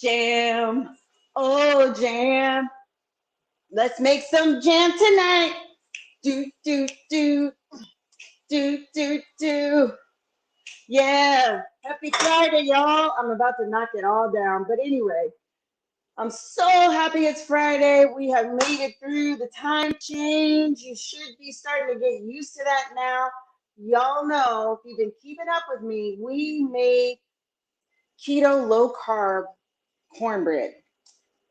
Jam. Oh, jam. Let's make some jam tonight. Do, do, do, do. Yeah. Happy Friday, y'all. I'm about to knock it all down. But anyway, I'm so happy it's Friday. We have made it through the time change. You should be starting to get used to that now. Y'all know, if you've been keeping up with me, we made keto low carb cornbread.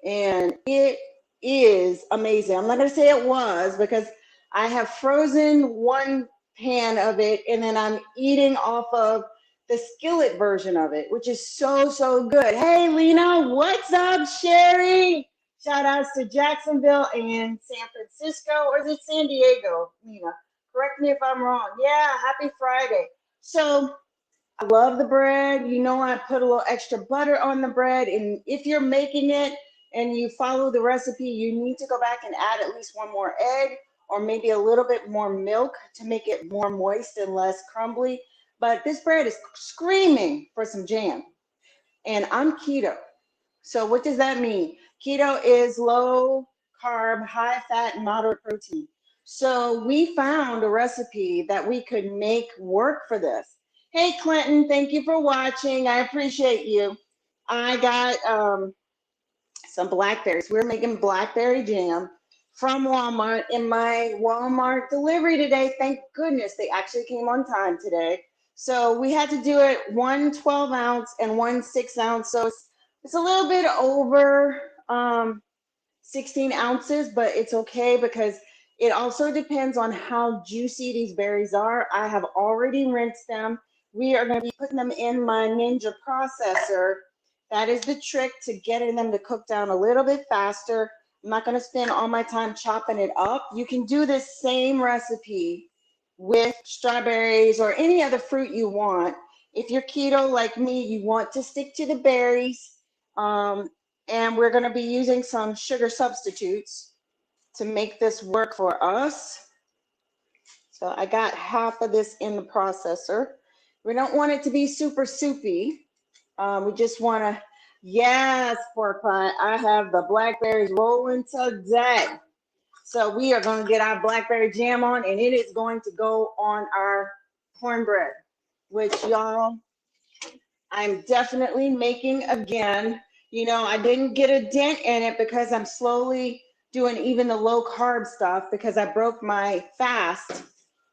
And it is amazing. I'm not going to say it was because I have frozen one pan of it and then I'm eating off of the skillet version of it, which is so, so good. Hey, Lena, what's up, Sherry? Shout outs to Jacksonville and San Francisco, or is it San Diego, Lena? Correct me if I'm wrong. Yeah, happy Friday. So I love the bread. You know, I put a little extra butter on the bread. And if you're making it and you follow the recipe, you need to go back and add at least one more egg or maybe a little bit more milk to make it more moist and less crumbly. But this bread is screaming for some jam. And I'm keto. So what does that mean? Keto is low carb, high fat, and moderate protein. So we found a recipe that we could make work for this. Hey, Clinton, thank you for watching. I appreciate you. I got some blackberries. We're making blackberry jam from Walmart in my Walmart delivery today. Thank goodness they actually came on time today. So we had to do it one 12 ounce and one 6 ounce. So it's a little bit over 16 ounces, but it's okay because it also depends on how juicy these berries are. I have already rinsed them. We are going to be putting them in my Ninja processor. That is the trick to getting them to cook down a little bit faster. I'm not going to spend all my time chopping it up. You can do this same recipe with strawberries or any other fruit you want. If you're keto like me, you want to stick to the berries. And we're going to be using some sugar substitutes to make this work for us. So I got half of this in the processor. We don't want it to be super soupy. We just want to, yes, pork pie. I have the blackberries rolling today. So we are going to get our blackberry jam on, and it is going to go on our cornbread, which y'all, I'm definitely making again. You know, I didn't get a dent in it because I'm slowly doing even the low carb stuff because I broke my fast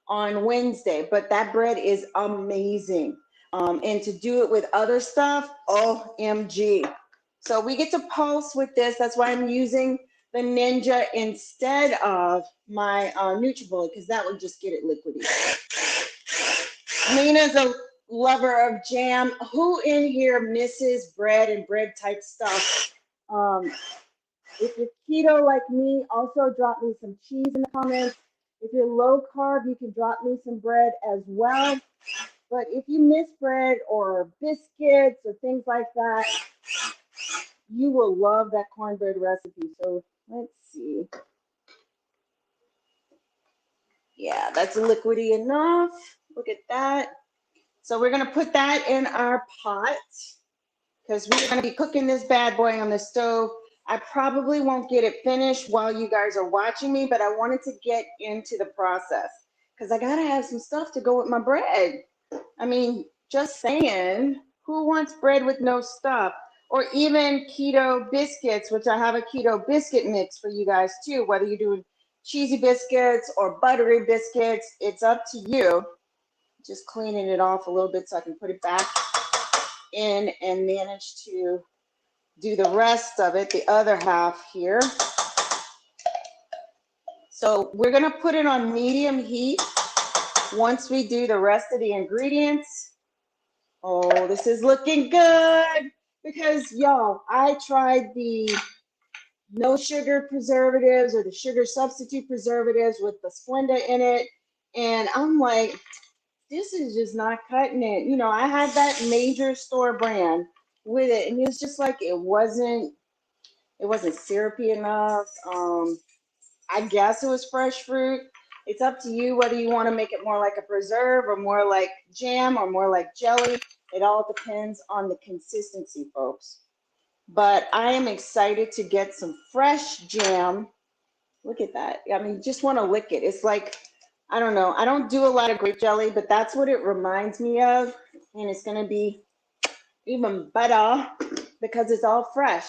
on Wednesday, but that bread is amazing. And to do it with other stuff, OMG. So we get to pulse with this. That's why I'm using the Ninja instead of my NutriBullet because that would just get it liquidy. Nina's a lover of jam. Who in here misses bread and bread type stuff? If you're keto like me, also drop me some cheese in the comments. If you're low carb, you can drop me some bread as well. But if you miss bread or biscuits or things like that, you will love that cornbread recipe. So let's see. Yeah, that's liquidy enough. Look at that. So we're going to put that in our pot because we're going to be cooking this bad boy on the stove. I probably won't get it finished while you guys are watching me, but I wanted to get into the process because I got to have some stuff to go with my bread. I mean, just saying, who wants bread with no stuff? Or even keto biscuits, which I have a keto biscuit mix for you guys too, whether you're doing cheesy biscuits or buttery biscuits, it's up to you. Just cleaning it off a little bit so I can put it back in and manage to do the rest of it, the other half here. So we're going to put it on medium heat once we do the rest of the ingredients. Oh, this is looking good because, y'all, I tried the no sugar preservatives or the sugar substitute preservatives with the Splenda in it, and I'm like, this is just not cutting it. You know, I had that major store brand with it, and it's just like it wasn't syrupy enough. I guess it was fresh fruit. It's up to you whether you want to make it more like a preserve or more like jam or more like jelly. It all depends on the consistency, folks. but I am excited to get some fresh jam. Look at that. I mean, you just want to lick it. It's like, I don't know. I don't do a lot of grape jelly, but that's what it reminds me of. And it's going to be even better because it's all fresh.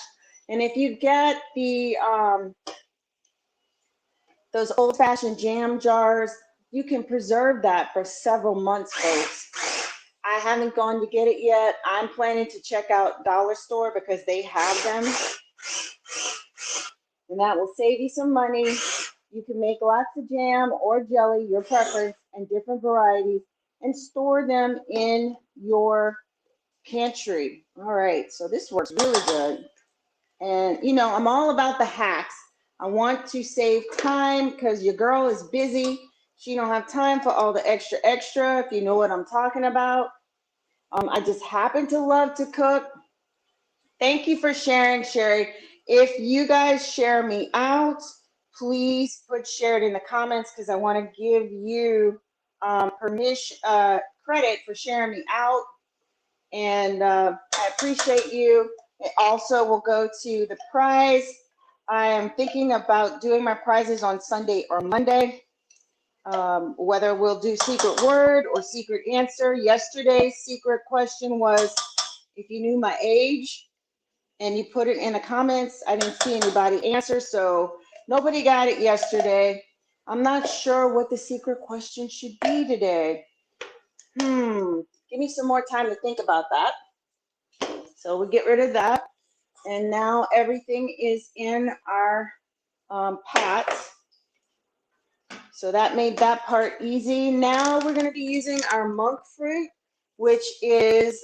And if you get the those old-fashioned jam jars, you can preserve that for several months, folks. I haven't gone to get it yet. I'm planning to check out Dollar Store because they have them. And that will save you some money. You can make lots of jam or jelly, your preference, and different varieties, and store them in your pantry. All right, so this works really good. And, you know, I'm all about the hacks. I want to save time because your girl is busy. She don't have time for all the extra, if you know what I'm talking about. I just happen to love to cook. Thank you for sharing, Sherry. If you guys share me out, please share it in the comments because I want to give you permission, credit for sharing me out. And I appreciate you. It also will go to the prize. I am thinking about doing my prizes on Sunday or Monday, whether we'll do secret word or secret answer. Yesterday's secret question was, if you knew my age, and you put it in the comments. I didn't see anybody answer, so nobody got it yesterday. I'm not sure what the secret question should be today. Give me some more time to think about that. So we'll get rid of that. And now everything is in our pot. So that made that part easy. Now we're going to be using our monk fruit, which is,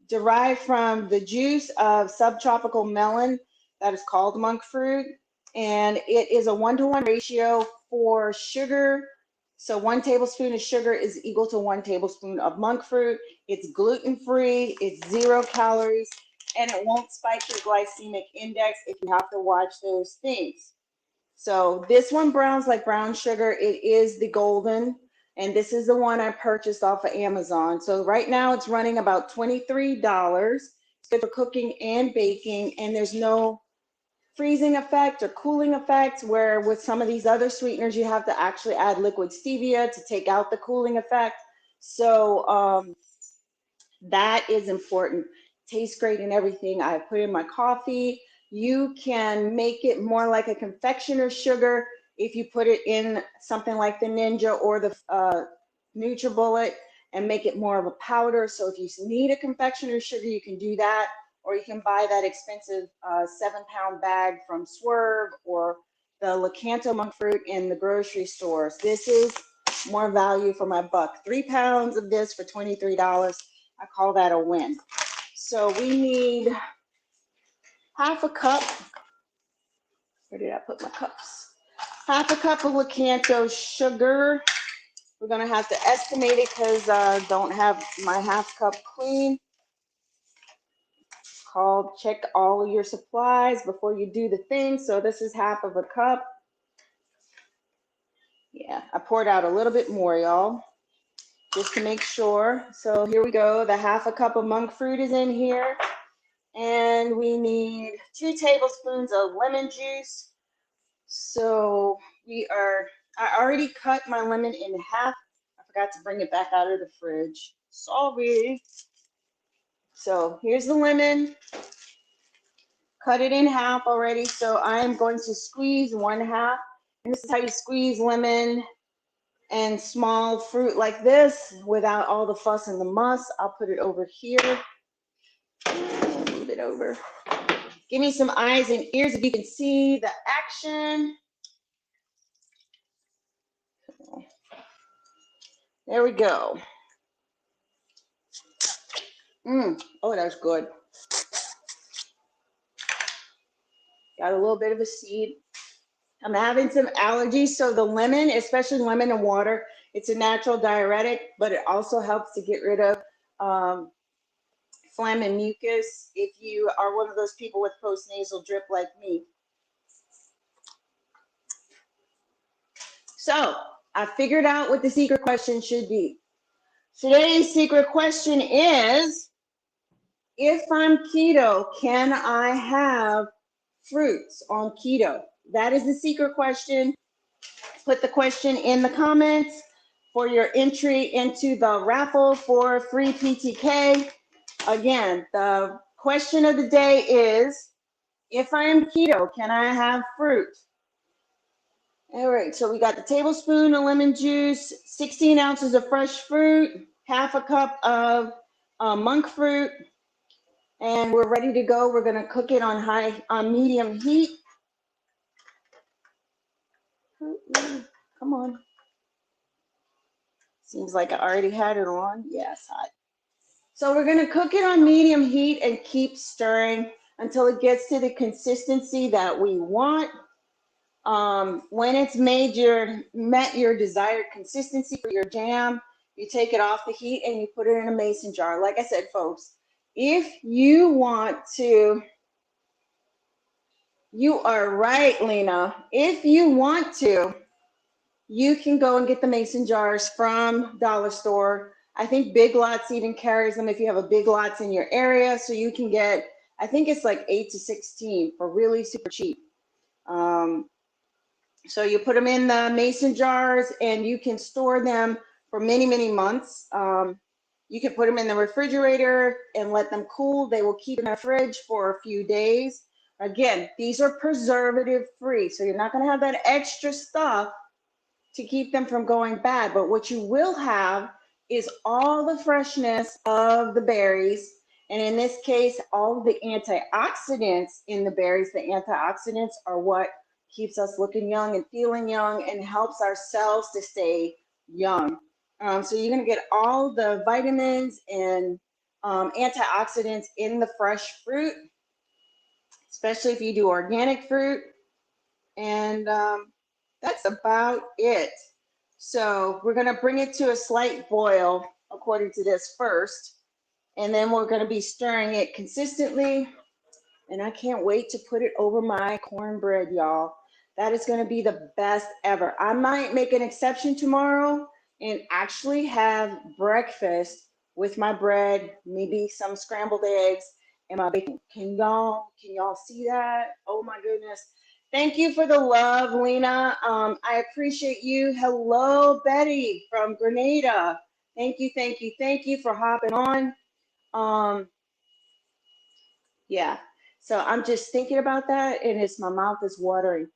derived from the juice of subtropical melon that is called monk fruit. And it is a 1-to-1 ratio for sugar. So 1 tablespoon of sugar is equal to 1 tablespoon of monk fruit. It's gluten-free, it's 0 calories, and it won't spike your glycemic index if you have to watch those things. So this one browns like brown sugar. It is the golden, and this is the one I purchased off of Amazon. So right now it's running about $23. It's good for cooking and baking, and there's no freezing effect or cooling effect, where with some of these other sweeteners you have to actually add liquid stevia to take out the cooling effect. So that is important. Tastes great and everything. I put in my coffee. You can make it more like a confectioner's sugar if you put it in something like the Ninja or the NutriBullet and make it more of a powder. So if you need a confectioner's sugar, you can do that. Or you can buy that expensive 7-pound bag from Swerve or the Lakanto monk fruit in the grocery stores. This is more value for my buck. 3 pounds of this for $23. I call that a win. So we need half a cup. Where did I put my cups? Half a cup of Lakanto sugar. We're going to have to estimate it because I don't have my half cup clean. Called check all of your supplies before you do the thing. So this is half of a cup. Yeah, I poured out a little bit more, y'all, just to make sure. So here we go. The half a cup of monk fruit is in here. And we need 2 tablespoons of lemon juice. So I already cut my lemon in half. I forgot to bring it back out of the fridge. Sorry. So here's the lemon. Cut it in half already. So I'm going to squeeze 1/2. And this is how you squeeze lemon and small fruit like this without all the fuss and the muss. I'll put it over here. And move it over. Give me some eyes and ears if you can see the action. There we go. Oh, that was good. Got a little bit of a seed. I'm having some allergies, so the lemon, especially lemon and water, it's a natural diuretic, but it also helps to get rid of phlegm and mucus if you are one of those people with postnasal drip like me. So I figured out what the secret question should be. Today's secret question is, if I'm keto, can I have fruits on keto? That is the secret question. Put the question in the comments for your entry into the raffle for free PTK. Again, the question of the day is, if I am keto, can I have fruit? All right, so we got the tablespoon of lemon juice, 16 ounces of fresh fruit, half a cup of monk fruit, and we're ready to go. We're gonna cook it on medium heat. Come on. Seems like I already had it on. Yes, hot. So we're gonna cook it on medium heat and keep stirring until it gets to the consistency that we want. When it's met your desired consistency for your jam, you take it off the heat and you put it in a mason jar. Like I said, folks, if you want to, you are right, Lena. If you want to, you can go and get the mason jars from Dollar Store. I think Big Lots even carries them if you have a Big Lots in your area. So you can get, I think it's like 8 to 16 for really super cheap. So you put them in the mason jars and you can store them for many, many months. You can put them in the refrigerator and let them cool. They will keep in the fridge for a few days. Again, these are preservative free, so you're not going to have that extra stuff to keep them from going bad. But what you will have is all the freshness of the berries. And in this case, all of the antioxidants in the berries. The antioxidants are what keeps us looking young and feeling young and helps our cells to stay young. So you're going to get all the vitamins and antioxidants in the fresh fruit, especially if you do organic fruit. And that's about it. So we're going to bring it to a slight boil according to this first. And then we're going to be stirring it consistently. And I can't wait to put it over my cornbread, y'all. That is going to be the best ever. I might make an exception tomorrow and actually have breakfast with my bread, maybe some scrambled eggs and my bacon. Can y'all see that? Oh my goodness. Thank you for the love, Lena. I appreciate you. Hello, Betty from Grenada. Thank you for hopping on. Yeah. So I'm just thinking about that, and my mouth is watering.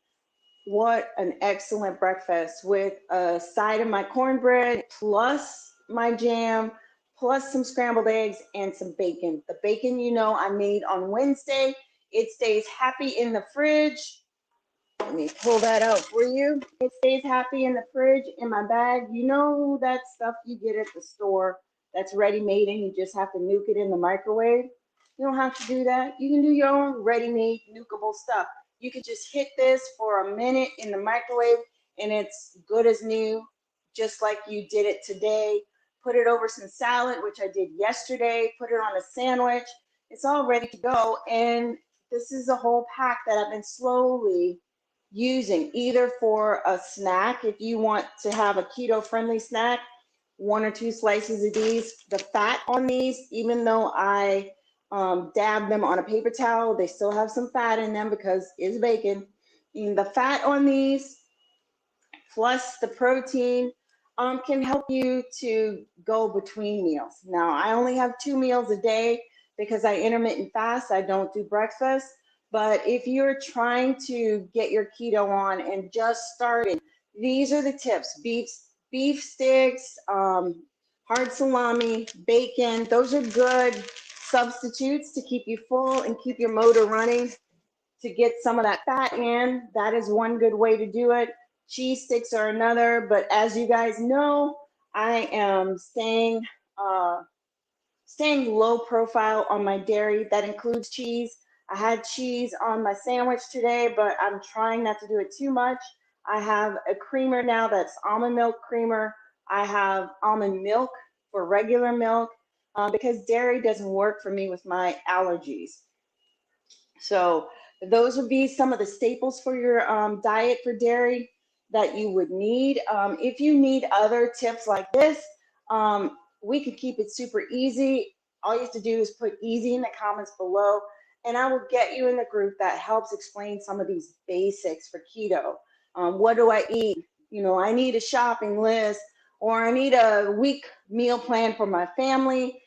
What an excellent breakfast with a side of my cornbread, plus my jam, plus some scrambled eggs and some bacon. The bacon, I made on Wednesday. It stays happy in the fridge. Let me pull that out for you. It stays happy in the fridge in my bag. That stuff you get at the store that's ready-made and you just have to nuke it in the microwave. You don't have to do that. You can do your own ready-made nukeable stuff. You can just hit this for a minute in the microwave and it's good as new, just like you did it today. Put it over some salad, which I did yesterday. Put it on a sandwich. It's all ready to go. And this is a whole pack that I've been slowly using either for a snack. If you want to have a keto friendly snack, 1 or 2 slices of these. The fat on these, even though I dab them on a paper towel, they still have some fat in them because it's bacon. And the fat on these plus the protein can help you to go between meals. Now, I only have 2 meals a day because I intermittent fast. I don't do breakfast. But if you're trying to get your keto on and just starting, these are the tips. Beef sticks, hard salami, bacon. Those are good substitutes to keep you full and keep your motor running to get some of that fat in. That is one good way to do it. Cheese sticks are another. But as you guys know, I am staying low profile on my dairy. That includes cheese. I had cheese on my sandwich today, but I'm trying not to do it too much. I have a creamer now that's almond milk creamer. I have almond milk for regular milk because dairy doesn't work for me with my allergies. So those would be some of the staples for your diet for dairy that you would need. If you need other tips like this, we can keep it super easy. All you have to do is put easy in the comments below, and I will get you in the group that helps explain some of these basics for keto. What do I eat? You know, I need a shopping list, or I need a week meal plan for my family,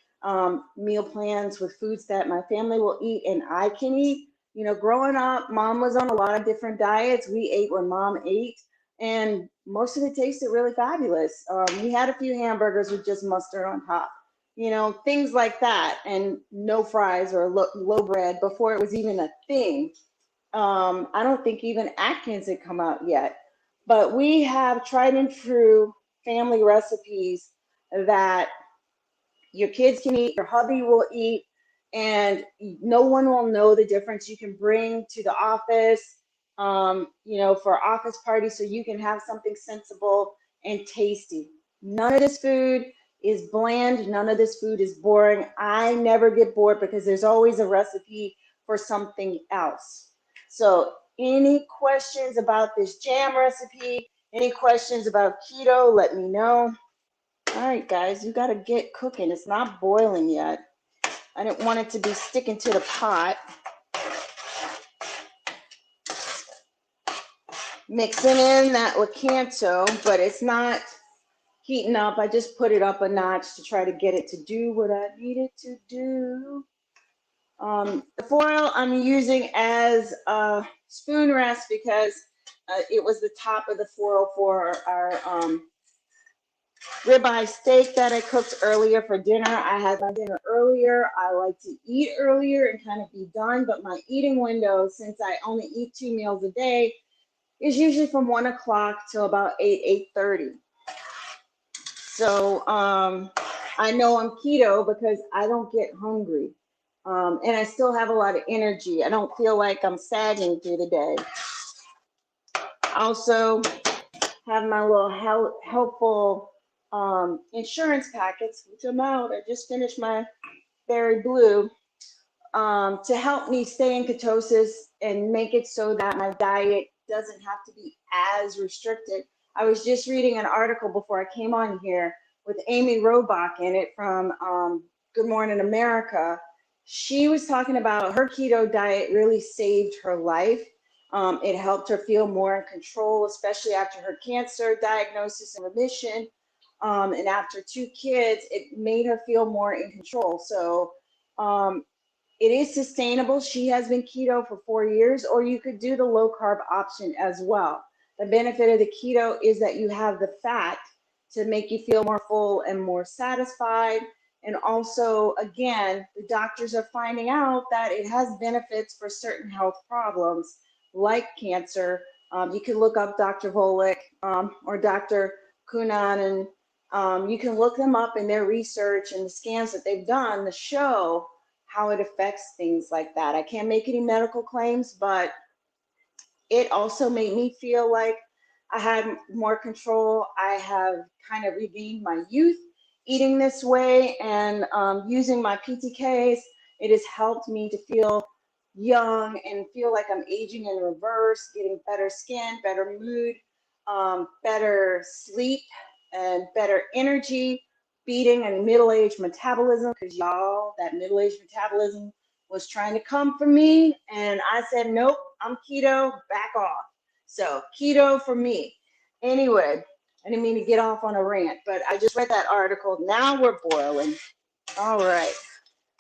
meal plans with foods that my family will eat and I can eat. You know, growing up, mom was on a lot of different diets. We ate when mom ate, and most of it tasted really fabulous. We had a few hamburgers with just mustard on top, you know, things like that, and no fries or low bread before it was even a thing. I don't think even Atkins had come out yet, but we have tried and true family recipes that your kids can eat, your hubby will eat, and no one will know the difference. You can bring to the office, you know, for office parties, so you can have something sensible and tasty. None of this food is bland. None of this food is boring. I never get bored because there's always a recipe for something else. So any questions about this jam recipe, any questions about keto, let me know. All right, guys, you got to get cooking. It's not boiling yet. I didn't want it to be sticking to the pot. Mixing in that Lakanto, but it's not heating up. I just put it up a notch to try to get it to do what I need it to do. The foil I'm using as a spoon rest because it was the top of the foil for our ribeye steak that I cooked earlier for dinner. I had my dinner earlier. I like to eat earlier and kind of be done, but my eating window, since I only eat 2 meals a day, is usually from 1 o'clock till about 8:30. So I know I'm keto because I don't get hungry. And I still have a lot of energy. I don't feel like I'm sagging through the day. I also have my little helpful insurance packets, which I'm out. I just finished my Berry Blue to help me stay in ketosis and make it so that my diet doesn't have to be as restricted. I was just reading an article before I came on here with Amy Robach in it from Good Morning America. She was talking about her keto diet really saved her life. It helped her feel more in control, especially after her cancer diagnosis and remission. And after 2 kids, it made her feel more in control. So it is sustainable. She has been keto for 4 years, or you could do the low carb option as well. The benefit of the keto is that you have the fat to make you feel more full and more satisfied. And also, again, the doctors are finding out that it has benefits for certain health problems like cancer. You can look up Dr. Volek or Dr. Kunan, and you can look them up in their research and the scans that they've done to show how it affects things like that. I can't make any medical claims, but it also made me feel like I had more control. I have kind of regained my youth eating this way, and using my PTKs, it has helped me to feel young and feel like I'm aging in reverse, getting better skin, better mood, better sleep, and better energy, beating a middle-aged metabolism, because y'all, that middle-aged metabolism was trying to come for me, and I said, nope, I'm keto, back off. So keto for me. Anyway, I didn't mean to get off on a rant, but I just read that article. Now we're boiling. All right.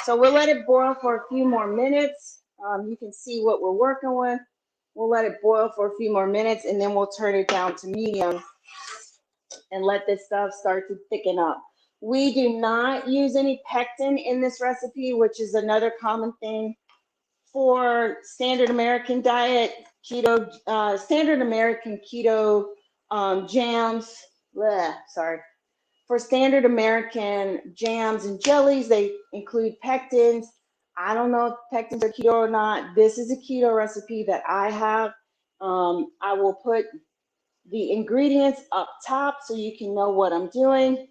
So we'll let it boil for a few more minutes. You can see what we're working with. We'll let it boil for a few more minutes, and then we'll turn it down to medium and let this stuff start to thicken up. We do not use any pectin in this recipe, which is another common thing for standard American diet, keto, standard American keto jams. Sorry. For standard American jams and jellies, they include pectins. I don't know if pectins are keto or not. This is a keto recipe that I have. I will put the ingredients up top so you can know what I'm doing.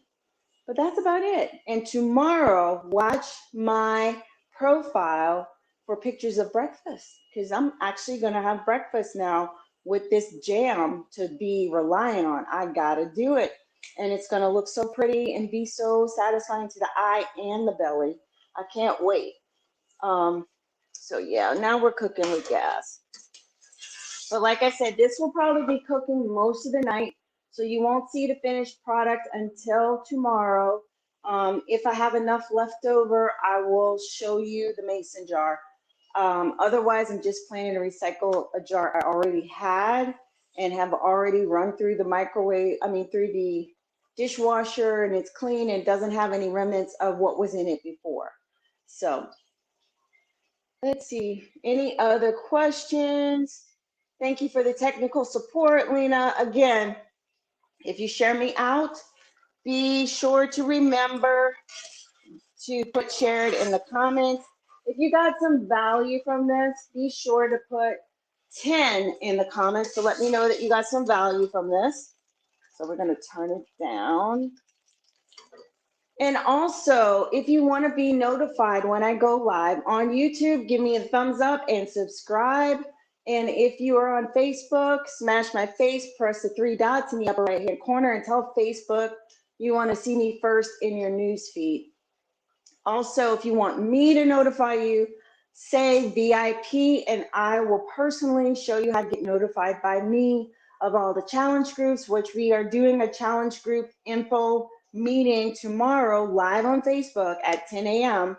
But that's about it. And tomorrow, watch my profile for pictures of breakfast, because I'm actually going to have breakfast now with this jam to be relying on. I got to do it. and it's going to look so pretty and be so satisfying to the eye and the belly. I can't wait. So yeah, now we're cooking with gas. But like I said, this will probably be cooking most of the night, so you won't see the finished product until tomorrow. If I have enough left over, I will show you the mason jar. Otherwise, I'm just planning to recycle a jar I already had and have already run through the microwave, through the dishwasher, and it's clean and doesn't have any remnants of what was in it before. So let's see, any other questions? Thank you for the technical support, Lena. Again, if you share me out, be sure to remember to put shared in the comments. If you got some value from this, be sure to put 10 in the comments to let me know that you got some value from this. So we're going to turn it down. And also, if you want to be notified when I go live on YouTube, give me a thumbs up and subscribe. And if you are on Facebook, smash my face, press the 3 dots in the upper right hand corner and tell Facebook you want to see me first in your news feed. Also, if you want me to notify you, say VIP, and I will personally show you how to get notified by me of all the challenge groups, which we are doing a challenge group info meeting tomorrow live on Facebook at 10 a.m.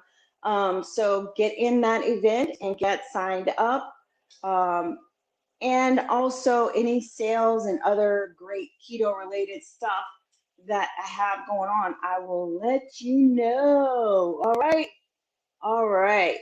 So get in that event and get signed up. And also any sales and other great keto related stuff that I have going on, I will let you know. All right. All right.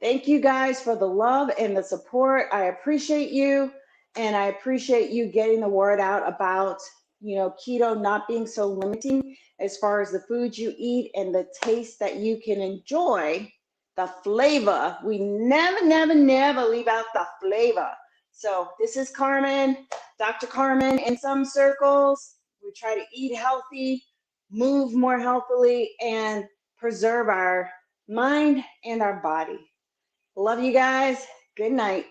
Thank you guys for the love and the support. I appreciate you. And I appreciate you getting the word out about, keto not being so limiting as far as the foods you eat and the taste that you can enjoy, the flavor. We never, never, never leave out the flavor. So this is Carmen, Dr. Carmen in some circles. We try to eat healthy, move more healthily, and preserve our mind and our body. Love you guys. Good night.